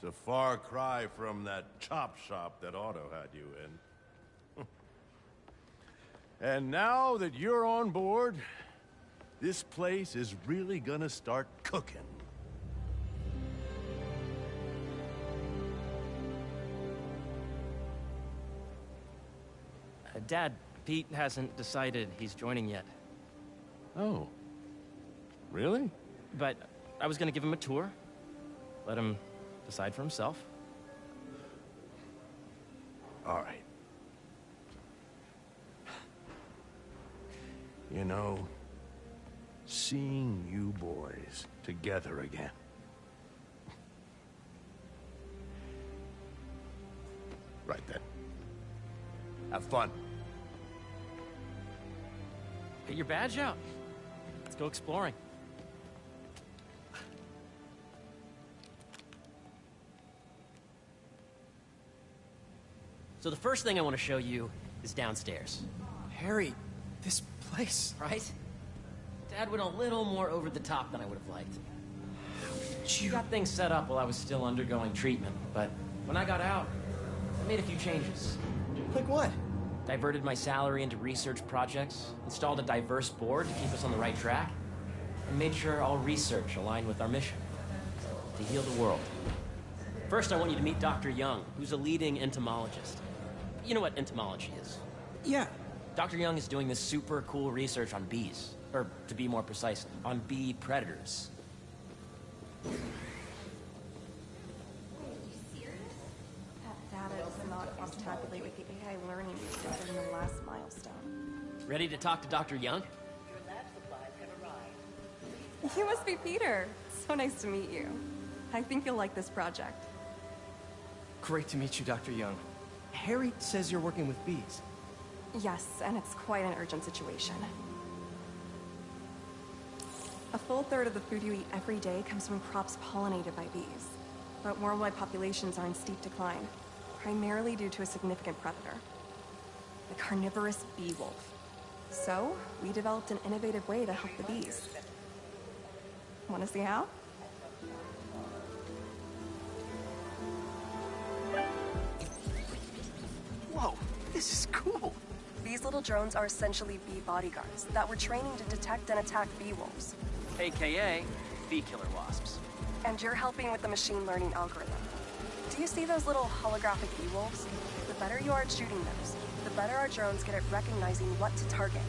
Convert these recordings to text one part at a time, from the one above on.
a far cry from that chop shop that Otto had you in. And now that you're on board, this place is really gonna start cooking. Dad, Pete hasn't decided he's joining yet. Oh. Really? But I was gonna give him a tour. Let him decide for himself. All right. You know, seeing you boys together again. Right then. Have fun. Get your badge out. Let's go exploring. So the first thing I want to show you is downstairs. Harry, this place... Right? Dad went a little more over the top than I would have liked. She got things set up while I was still undergoing treatment, but when I got out, I made a few changes. Like what? Diverted my salary into research projects, installed a diverse board to keep us on the right track, and made sure all research aligned with our mission, to heal the world. First, I want you to meet Dr. Young, who's a leading entomologist. You know what entomology is? Yeah. Dr. Young is doing this super cool research on bees, or to be more precise, on bee predators. That data does not cross-tabulate with the AI learning we did in the last milestone. Ready to talk to Dr. Young? Your lab supplies have arrived. You must be Peter. So nice to meet you. I think you'll like this project. Great to meet you, Dr. Young. Harry says you're working with bees. Yes, and it's quite an urgent situation. A full third of the food you eat every day comes from crops pollinated by bees. But worldwide populations are in steep decline, primarily due to a significant predator, the carnivorous bee wolf. So, we developed an innovative way to help the bees. Want to see how? Whoa, this is cool. These little drones are essentially bee bodyguards that we're training to detect and attack bee wolves. AKA bee killer wasps. And you're helping with the machine learning algorithm. Do you see those little holographic bee wolves? The better you are at shooting those, the better our drones get at recognizing what to target.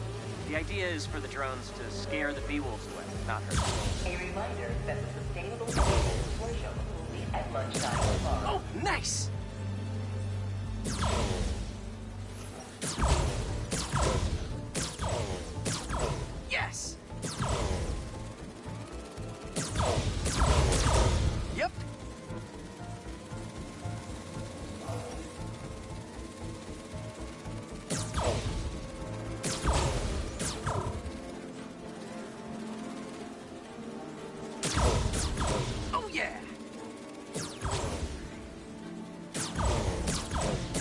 The idea is for the drones to scare the bee wolves away, not hurt them. A reminder that the sustainable goals workshop will be at lunchtime tomorrow. Oh, nice! Yes! Yep. Oh yeah!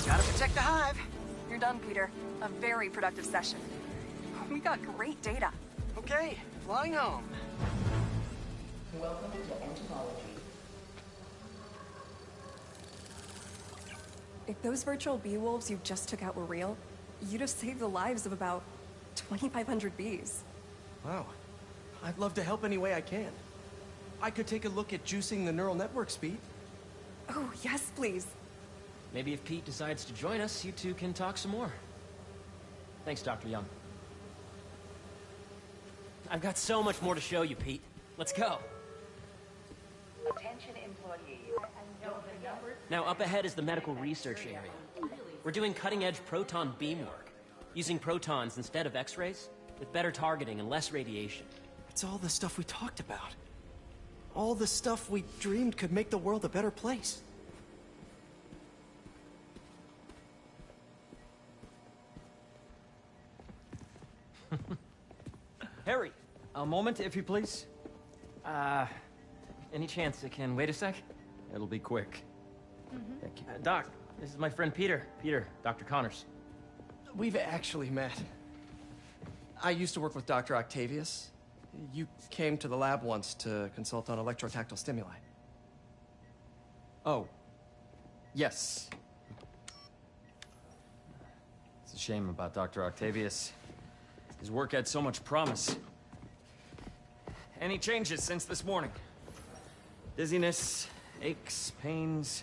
Gotta protect the hive. You're done, Peter. A very productive session. We got great data. Okay, flying home. Welcome to entomology. If those virtual bee wolves you just took out were real, you'd have saved the lives of about 2,500 bees. Wow. I'd love to help any way I can. I could take a look at juicing the neural network speed. Oh, yes, please. Maybe if Pete decides to join us, you two can talk some more. Thanks, Dr. Young. I've got so much more to show you, Pete. Let's go. Attention employees. Now, up ahead is the medical research area. We're doing cutting-edge proton beam work, using protons instead of X-rays, with better targeting and less radiation. It's all the stuff we talked about. All the stuff we dreamed could make the world a better place. Harry, a moment, if you please. Any chance it can wait a sec? It'll be quick. Thank you. Doc, this is my friend Peter. Peter, Dr. Connors. We've actually met. I used to work with Dr. Octavius. You came to the lab once to consult on electrotactile stimuli. Oh. Yes. It's a shame about Dr. Octavius. His work had so much promise. Any changes since this morning? Dizziness, aches, pains,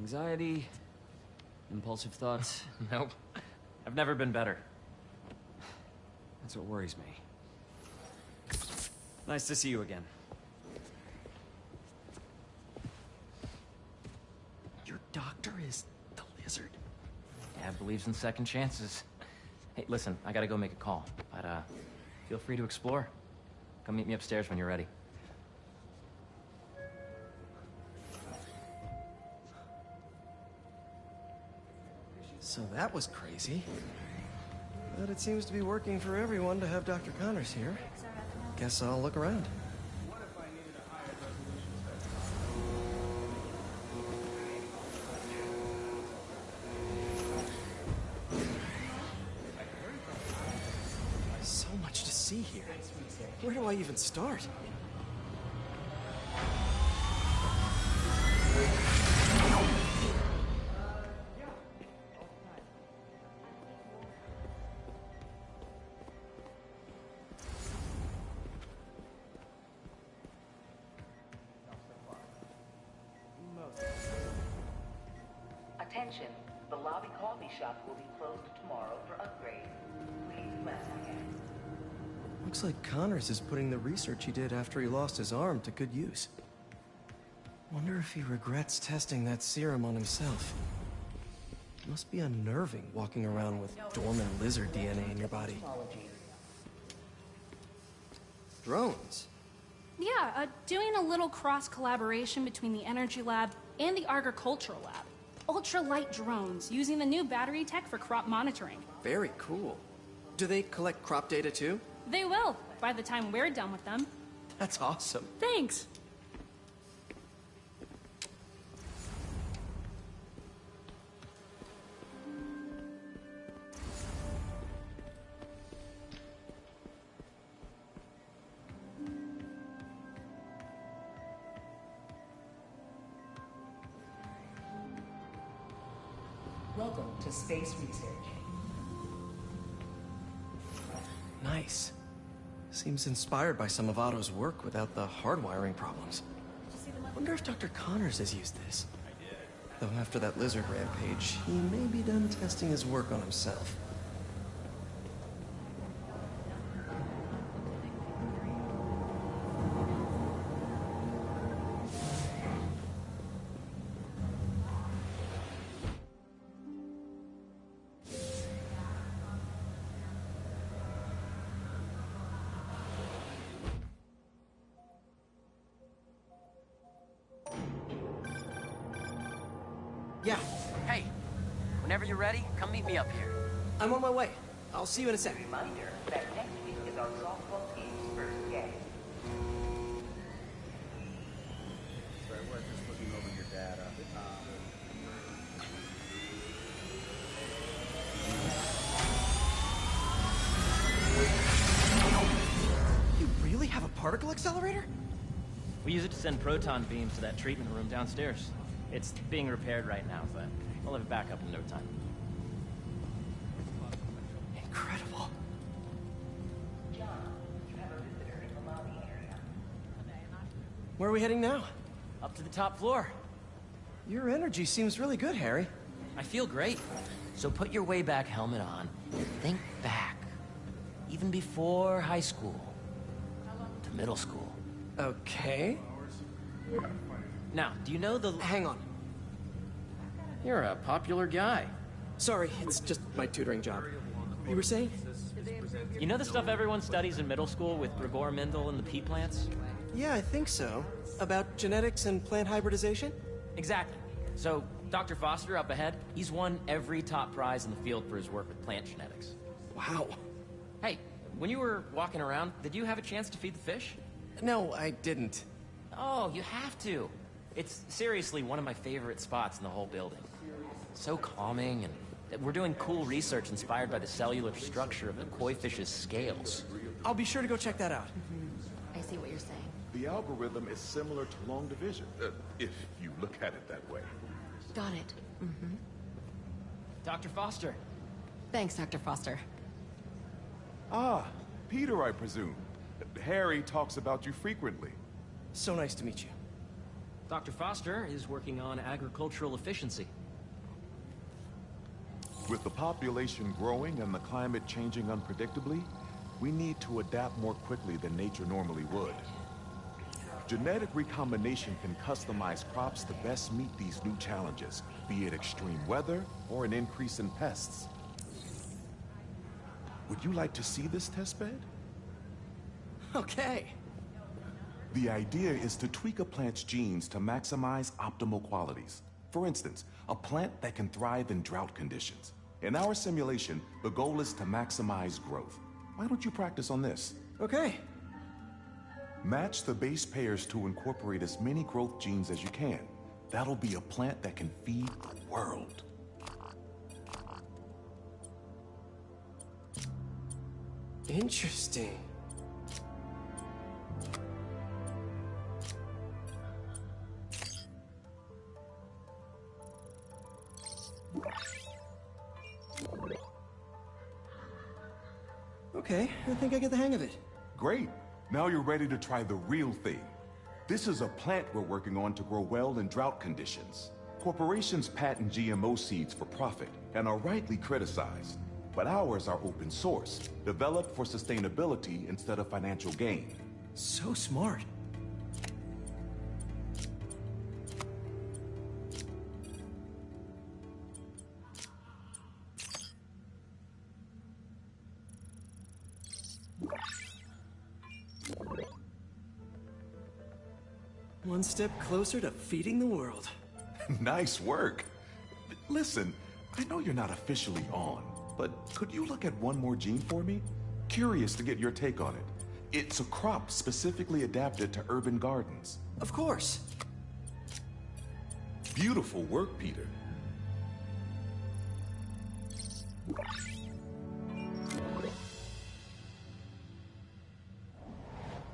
anxiety, impulsive thoughts? Nope. I've never been better. That's what worries me. Nice to see you again. Your doctor is the lizard. Dad believes in second chances. Hey, listen, I gotta go make a call, but feel free to explore. Come meet me upstairs when you're ready. So that was crazy. But it seems to be working for everyone to have Dr. Connors here. Guess I'll look around. So much to see here. Where do I even start? Attention, the lobby coffee shop will be closed tomorrow for upgrade. Please plan ahead. Looks like Connors is putting the research he did after he lost his arm to good use. Wonder if he regrets testing that serum on himself. Must be unnerving walking around with dormant lizard DNA in your body. Drones? Yeah, doing a little cross-collaboration between the Energy Lab and the Agricultural Lab. Ultra-light drones, using the new battery tech for crop monitoring. Very cool. Do they collect crop data too? They will, by the time we're done with them. That's awesome. Thanks. Welcome to Space Research. Nice. Seems inspired by some of Otto's work without the hardwiring problems. Wonder if Dr. Connors has used this. Though after that lizard rampage, he may be done testing his work on himself. Yeah, Hey, whenever you're ready, come meet me up here. I'm on my way. I'll see you in a sec. Reminder that next week is our softball team's first game. Sorry, we're just looking over your data. You really have a particle accelerator? We use it to send proton beams to that treatment room downstairs. It's being repaired right now, but we'll have it back up in no time. Incredible. John, you have a visitor in the lobby area. Where are we heading now? Up to the top floor. Your energy seems really good, Harry. I feel great. So put your Wayback helmet on and think back. Even before high school. To middle school. Okay. Now, do you know the... Hang on. You're a popular guy. Sorry, it's just my tutoring job. You were saying? You know the stuff everyone studies in middle school with Gregor Mendel and the pea plants? Yeah, I think so. About genetics and plant hybridization? Exactly. So, Dr. Foster up ahead, he's won every top prize in the field for his work with plant genetics. Wow. Hey, when you were walking around, did you have a chance to feed the fish? No, I didn't. Oh, you have to. It's seriously one of my favorite spots in the whole building. So calming, and we're doing cool research inspired by the cellular structure of the koi fish's scales. I'll be sure to go check that out. I see what you're saying. The algorithm is similar to long division, if you look at it that way. Got it. Mm-hmm. Dr. Foster. Thanks, Dr. Foster. Ah, Peter, I presume. Harry talks about you frequently. So nice to meet you. Dr. Foster is working on agricultural efficiency. With the population growing and the climate changing unpredictably, we need to adapt more quickly than nature normally would. Genetic recombination can customize crops to best meet these new challenges, be it extreme weather or an increase in pests. Would you like to see this testbed? Okay. The idea is to tweak a plant's genes to maximize optimal qualities. For instance, a plant that can thrive in drought conditions. In our simulation, the goal is to maximize growth. Why don't you practice on this? Okay. Match the base pairs to incorporate as many growth genes as you can. That'll be a plant that can feed the world. Interesting. Okay, I think I get the hang of it. Great. Now you're ready to try the real thing. This is a plant we're working on to grow well in drought conditions. Corporations patent GMO seeds for profit and are rightly criticized. But ours are open source, developed for sustainability instead of financial gain. So smart. One step closer to feeding the world. Nice work. Listen, I know you're not officially on, but could you look at one more gene for me? Curious to get your take on it. It's a crop specifically adapted to urban gardens. Of course. Beautiful work, Peter.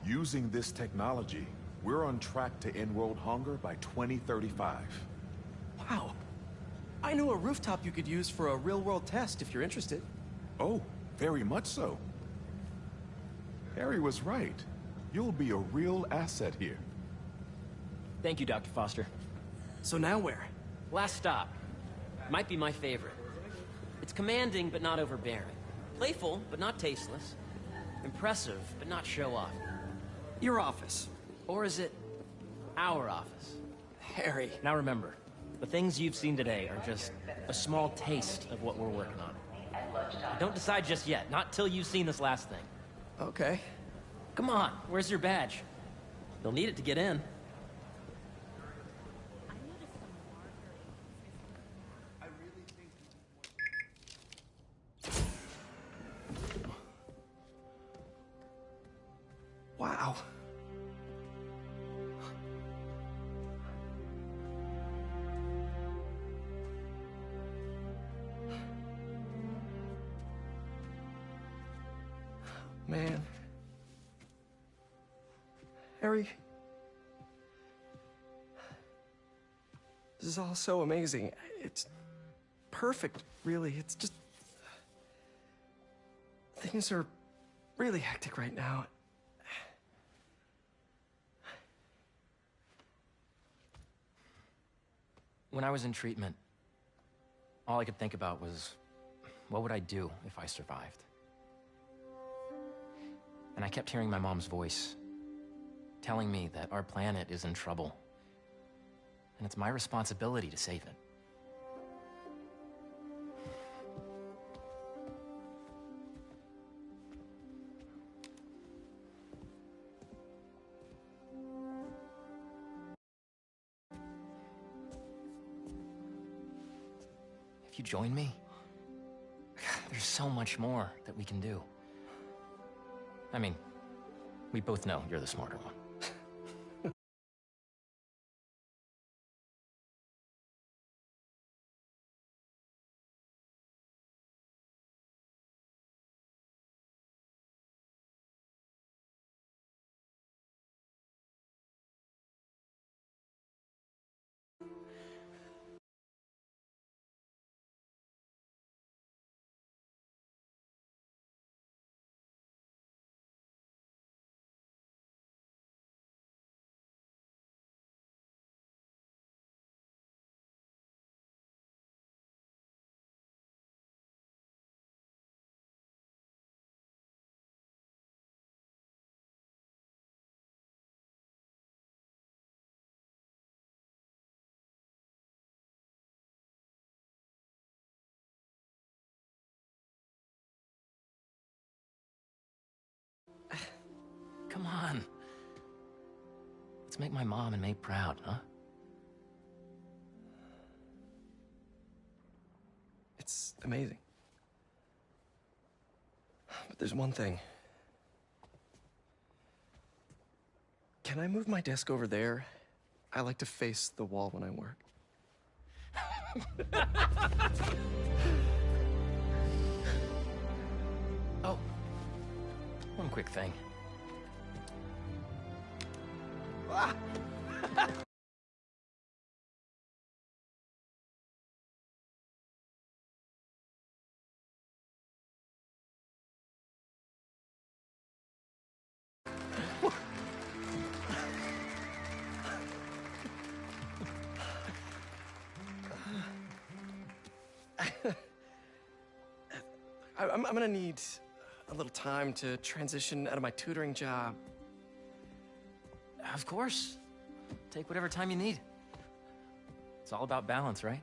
Using this technology, we're on track to end world hunger by 2035. Wow. I know a rooftop you could use for a real-world test if you're interested. Oh, very much so. Harry was right. You'll be a real asset here. Thank you, Dr. Foster. So now where? Last stop. Might be my favorite. It's commanding, but not overbearing. Playful, but not tasteless. Impressive, but not show-off. Your office. Or is it our office? Harry. Now remember, the things you've seen today are just a small taste of what we're working on. Don't decide just yet, not till you've seen this last thing. Okay. Come on, where's your badge? You'll need it to get in. Wow. Man. Harry. This is all so amazing. It's perfect, really. It's just... Things are really hectic right now. When I was in treatment, all I could think about was, what would I do if I survived? And I kept hearing my mom's voice, telling me that our planet is in trouble, and it's my responsibility to save it. If you join me, there's so much more that we can do. I mean, we both know you're the smarter one. on. Let's make my mom and May proud, huh? It's amazing. But there's one thing. Can I move my desk over there? I like to face the wall when I work. Oh, one quick thing. Ah! I'm gonna need a little time to transition out of my tutoring job. Of course. Take whatever time you need. It's all about balance, right?